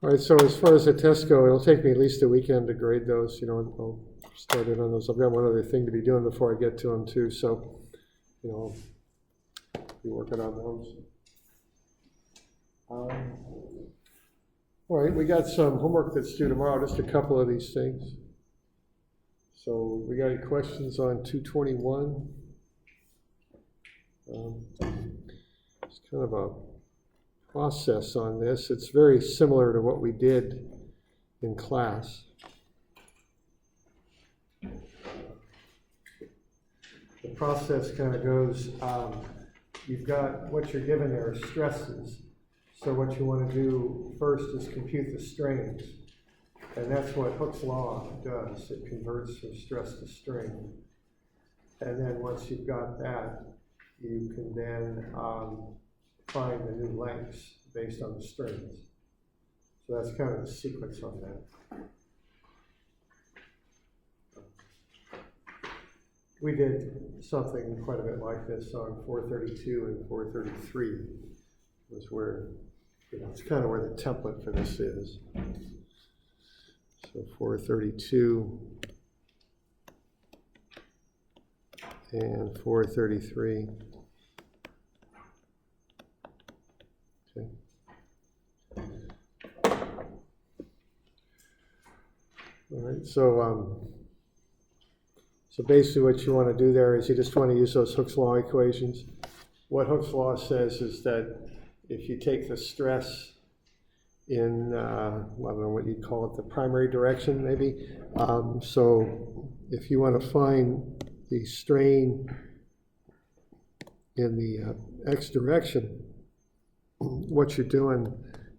All right, so as far as the tests go, it'll take me at least a weekend to grade those. I'll start in on those. I've got one other thing to be doing before I get to them too, so, I'll be working on those. All right, we got some homework that's due tomorrow, just a couple of these things. So we got any questions on 221? It's kind of a process on this. It's very similar to what we did in class. The process kind of goes, you've got what you're given there are stresses. So what you want to do first is compute the strains. And that's what Hooke's law does. It converts from stress to strain. And then once you've got that, you can then find the new lengths based on the strains. So that's kind of the sequence on that. We did something quite a bit like this on 432 and 433. Was where, it's kind of where the template for this is. So 432 and 433. Okay. All right, so basically what you want to do there is you just want to use those Hooke's law equations. What Hooke's law says is that if you take the stress in, I don't know what you'd call it, the primary direction maybe. So if you want to find the strain in the x direction, what you're doing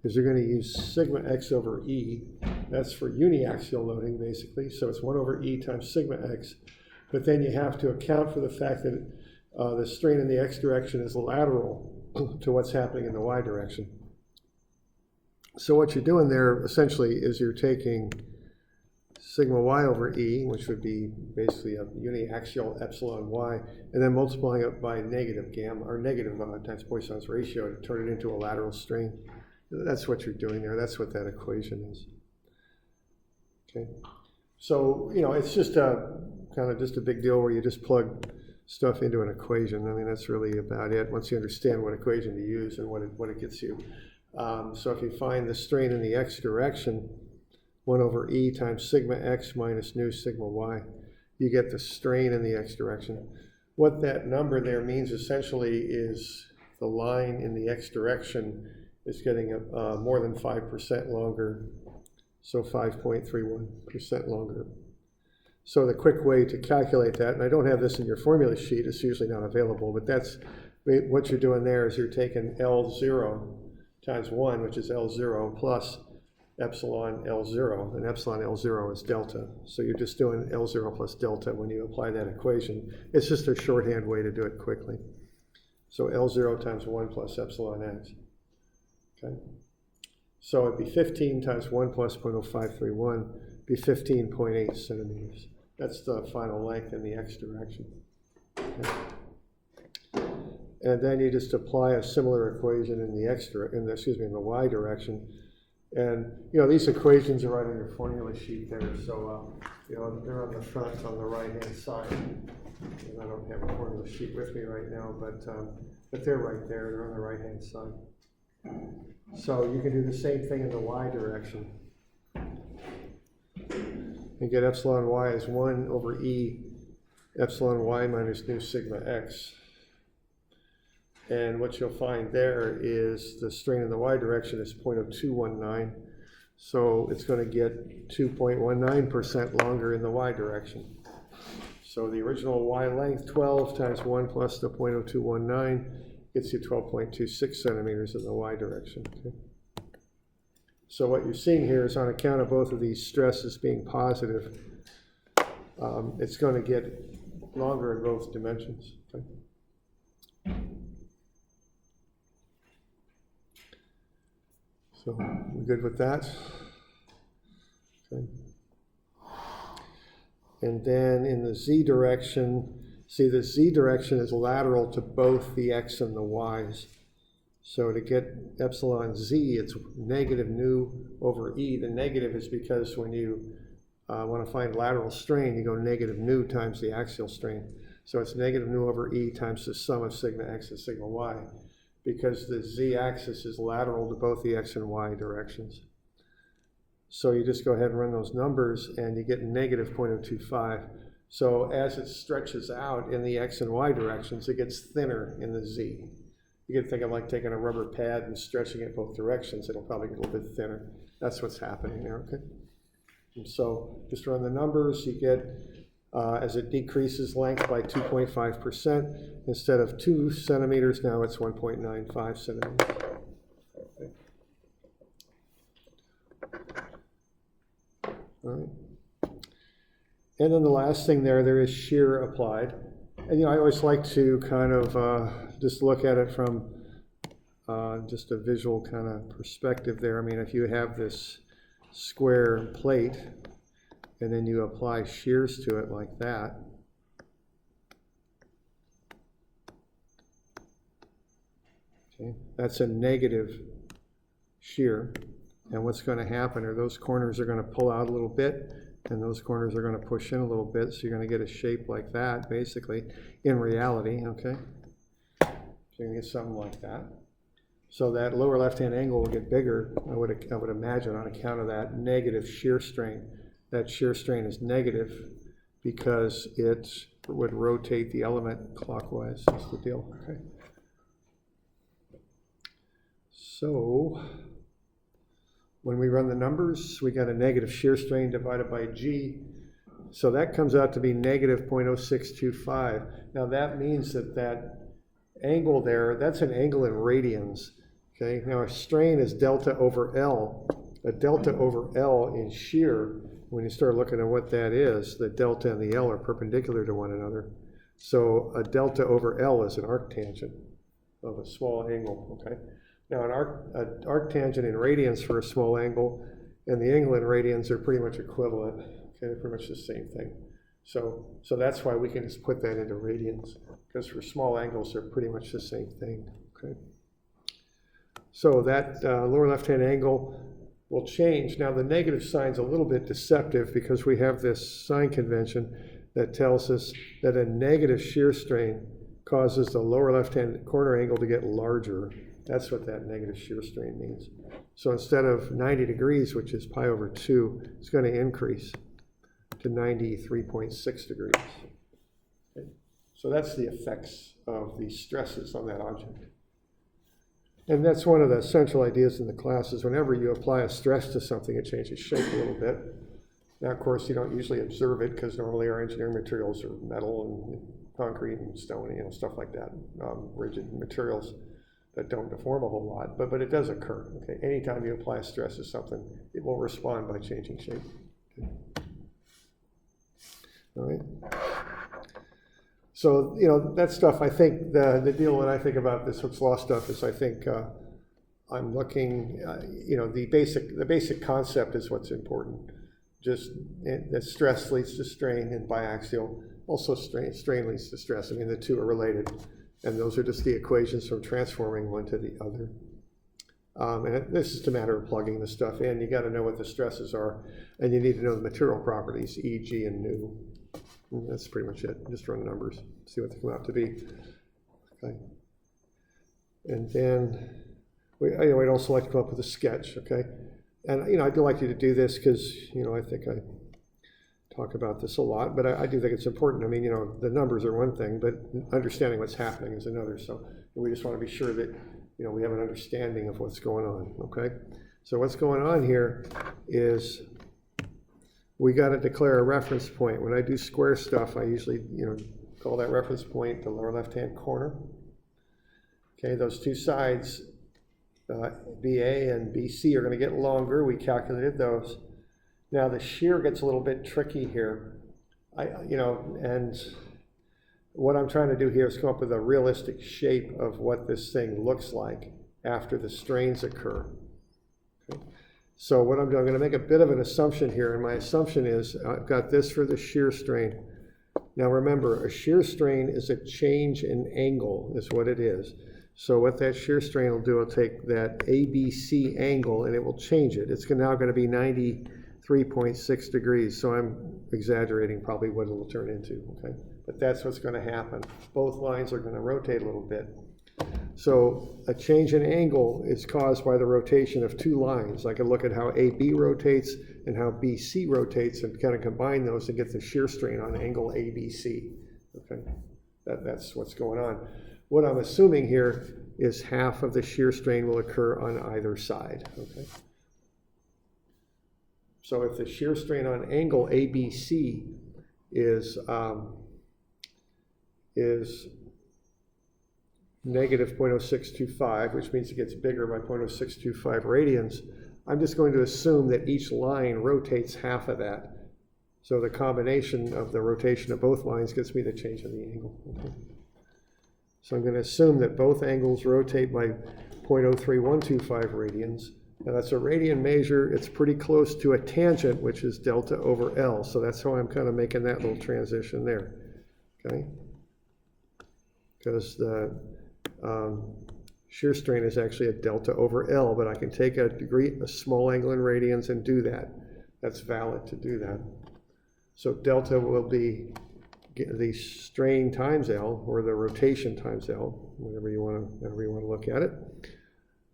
is you're going to use sigma x over e. That's for uniaxial loading basically. So it's 1 over e times sigma x. But then you have to account for the fact that the strain in the x direction is lateral to what's happening in the y direction. So what you're doing there essentially is you're taking sigma y over e, which would be basically a uniaxial epsilon y, and then multiplying it by negative gamma, or negative times Poisson's ratio to turn it into a lateral strain. That's what you're doing there. That's what that equation is. Okay. So, it's just a kind of just a big deal where you just plug stuff into an equation. I mean, that's really about it once you understand what equation to use and what it gets you. So if you find the strain in the x direction, 1 over e times sigma x minus nu sigma y, you get the strain in the x direction. What that number there means essentially is the line in the x direction is getting more than 5% longer, so 5.31% longer. So the quick way to calculate that, and I don't have this in your formula sheet, it's usually not available, but that's what you're doing there is you're taking L0 times 1, which is L0, plus epsilon L0, and epsilon L0 is delta. So you're just doing L0 plus delta when you apply that equation. It's just a shorthand way to do it quickly. So L0 times 1 plus epsilon x. Okay. So it'd be 15 times 1 plus 0.0531, be 15.8 centimeters. That's the final length in the x direction. Okay. And then you just apply a similar equation in the in the y direction. And these equations are right on your formula sheet there. So they're on the front on the right-hand side. And I don't have a formula sheet with me right now, but they're right there. They're on the right-hand side. So you can do the same thing in the y direction. And get epsilon y as 1 over e epsilon y minus nu sigma x. And what you'll find there is the strain in the y direction is 0.0219. So it's going to get 2.19% longer in the y direction. So the original y length, 12 times 1 plus the 0.0219, gets you 12.26 centimeters in the y direction. Okay. So what you're seeing here is on account of both of these stresses being positive, it's going to get longer in both dimensions. Okay. So we're good with that? Okay. And then in the z direction, see the z direction is lateral to both the x and the y's. So to get epsilon z, it's negative nu over e. The negative is because when you want to find lateral strain, you go negative nu times the axial strain. So it's negative nu over e times the sum of sigma x and sigma y, because the z-axis is lateral to both the x and y directions. So you just go ahead and run those numbers and you get negative 0.025. So as it stretches out in the x and y directions, it gets thinner in the z. You can think of like taking a rubber pad and stretching it both directions. It'll probably get a little bit thinner. That's what's happening there, okay? And so just run the numbers. You get, as it decreases length by 2.5%, instead of 2 centimeters, now it's 1.95 centimeters. Okay. All right. And then the last thing there is shear applied. And I always like to kind of just look at it from just a visual kind of perspective there. I mean, if you have this square plate and then you apply shears to it like that, okay, that's a negative shear. And what's going to happen are those corners are going to pull out a little bit, and those corners are going to push in a little bit, so you're going to get a shape like that, basically, in reality, okay? So you're going to get something like that. So that lower left-hand angle will get bigger, I would imagine, on account of that negative shear strain. That shear strain is negative because it would rotate the element clockwise. That's the deal, okay? So when we run the numbers, we got a negative shear strain divided by G. So that comes out to be negative 0.0625. Now that means that angle there, that's an angle in radians. Okay, now a strain is delta over L. A delta over L in shear, when you start looking at what that is, the delta and the L are perpendicular to one another. So a delta over L is an arctangent of a small angle, okay? Now an arctangent in radians for a small angle and the angle in radians are pretty much equivalent, okay? They're pretty much the same thing. So that's why we can just put that into radians, because for small angles they're pretty much the same thing, okay? So that lower left-hand angle will change. Now the negative sign's a little bit deceptive because we have this sign convention that tells us that a negative shear strain causes the lower left-hand corner angle to get larger. That's what that negative shear strain means. So instead of 90 degrees, which is pi over 2, it's going to increase to 93.6 degrees. Okay. So that's the effects of the stresses on that object. And that's one of the central ideas in the class is whenever you apply a stress to something, it changes shape a little bit. Now, of course, you don't usually observe it because normally our engineering materials are metal and concrete and stone, stuff like that, rigid materials that don't deform a whole lot, but it does occur. Okay, anytime you apply a stress to something, it will respond by changing shape. Okay. All right. So that stuff. I think the deal when I think about this Hooke's law stuff is I think I'm looking. The basic concept is what's important. Just that stress leads to strain and biaxial. Also, strain leads to stress. I mean, the two are related. And those are just the equations from transforming one to the other. And this is a matter of plugging the stuff in. You got to know what the stresses are, and you need to know the material properties, E, G, and nu. And that's pretty much it. Just run numbers, see what they come out to be. Okay. And then we'd also like to come up with a sketch. Okay. And I'd like you to do this because I think I talk about this a lot, but I do think it's important. I mean, the numbers are one thing, but understanding what's happening is another. So we just want to be sure that, we have an understanding of what's going on, okay? So what's going on here is we got to declare a reference point. When I do square stuff, I usually, call that reference point the lower left-hand corner. Okay, those two sides, BA and BC, are going to get longer. We calculated those. Now the shear gets a little bit tricky here. And what I'm trying to do here is come up with a realistic shape of what this thing looks like after the strains occur. Okay. So what I'm doing, I'm going to make a bit of an assumption here, and my assumption is I've got this for the shear strain. Now remember, a shear strain is a change in angle, is what it is. So what that shear strain will do, it'll take that ABC angle and it will change it. It's now going to be 93.6 degrees. So I'm exaggerating probably what it'll turn into, okay? But that's what's going to happen. Both lines are going to rotate a little bit. So a change in angle is caused by the rotation of two lines. I can look at how AB rotates and how BC rotates and kind of combine those to get the shear strain on angle ABC, okay? That's what's going on. What I'm assuming here is half of the shear strain will occur on either side, okay? So if the shear strain on angle ABC is negative 0.0625, which means it gets bigger by 0.0625 radians, I'm just going to assume that each line rotates half of that. So the combination of the rotation of both lines gets me the change in the angle, okay? So I'm going to assume that both angles rotate by 0.03125 radians. Now that's a radian measure. It's pretty close to a tangent, which is delta over L. So that's how I'm kind of making that little transition there, okay? Because the shear strain is actually a delta over L, but I can take a small angle in radians and do that. That's valid to do that. So delta will be the strain times L, or the rotation times L, whatever you want to look at it.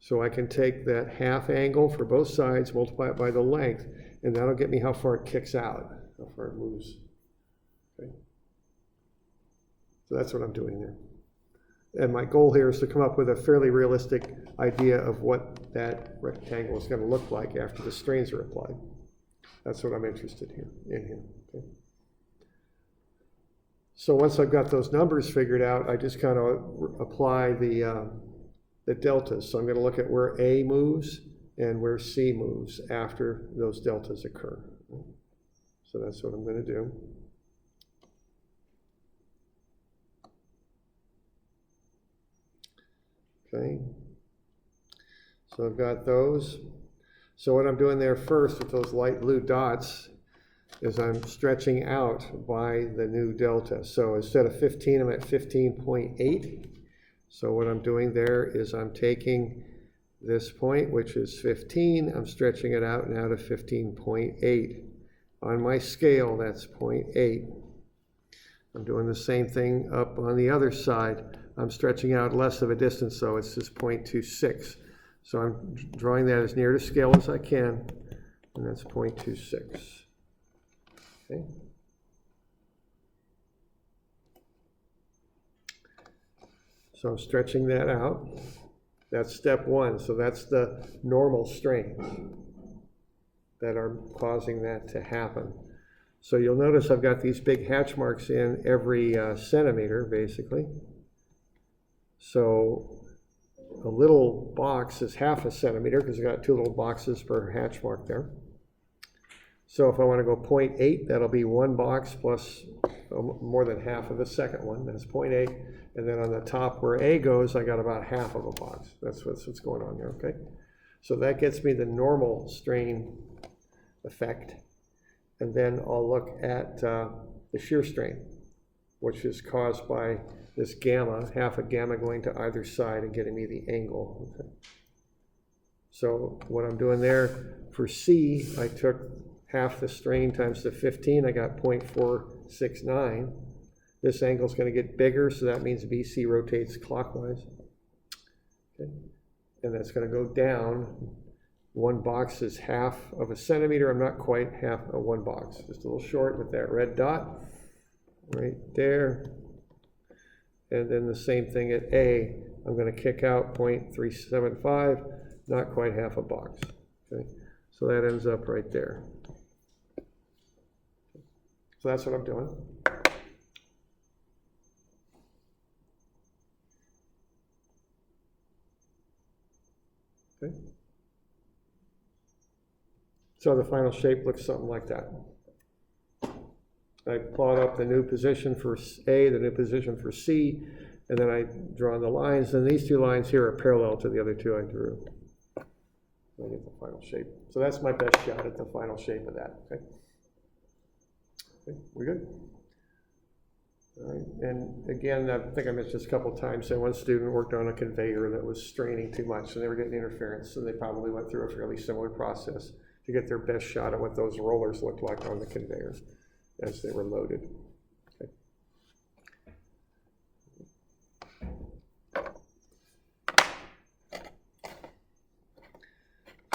So I can take that half angle for both sides, multiply it by the length, and that'll get me how far it kicks out, how far it moves. Okay. So that's what I'm doing there. And my goal here is to come up with a fairly realistic idea of what that rectangle is going to look like after the strains are applied. That's what I'm interested in here. Okay. So once I've got those numbers figured out, I just kind of apply the deltas. So I'm going to look at where A moves and where C moves after those deltas occur. So that's what I'm going to do. Okay. So I've got those. So what I'm doing there first with those light blue dots is I'm stretching out by the new delta. So instead of 15, I'm at 15.8. So what I'm doing there is I'm taking this point, which is 15, I'm stretching it out now to 15.8. On my scale, that's 0.8. I'm doing the same thing up on the other side. I'm stretching out less of a distance, so it's just 0.26. So I'm drawing that as near to scale as I can, and that's 0.26. Okay. So I'm stretching that out. That's step one. So that's the normal strains that are causing that to happen. So you'll notice I've got these big hatch marks in every centimeter, basically. So a little box is half a centimeter because I've got two little boxes per hatch mark there. So if I want to go 0.8, that'll be one box plus more than half of the second one. That's 0.8. And then on the top where A goes, I got about half of a box. That's what's going on there, okay? So that gets me the normal strain effect. And then I'll look at the shear strain, which is caused by this gamma, half a gamma going to either side and getting me the angle. Okay. So what I'm doing there for C, I took half the strain times the 15, I got 0.469. This angle is going to get bigger, so that means BC rotates clockwise. Okay. And that's going to go down. One box is half of a centimeter. I'm not quite half of one box, just a little short with that red dot right there. And then the same thing at A, I'm going to kick out 0.375, not quite half a box. Okay. So that ends up right there. So that's what I'm doing. Okay. So the final shape looks something like that. I plot up the new position for A, the new position for C, and then I draw the lines, and these two lines here are parallel to the other two I drew. I get the final shape. So that's my best shot at the final shape of that. Okay. Okay, we good? All right. And again, I think I mentioned this a couple of times, that one student worked on a conveyor that was straining too much, and they were getting interference, and they probably went through a fairly similar process to get their best shot at what those rollers looked like on the conveyor as they were loaded. Okay.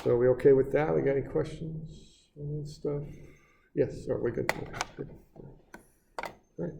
So are we okay with that? We got any questions on that stuff? Yes, are we good? Okay, good. All right.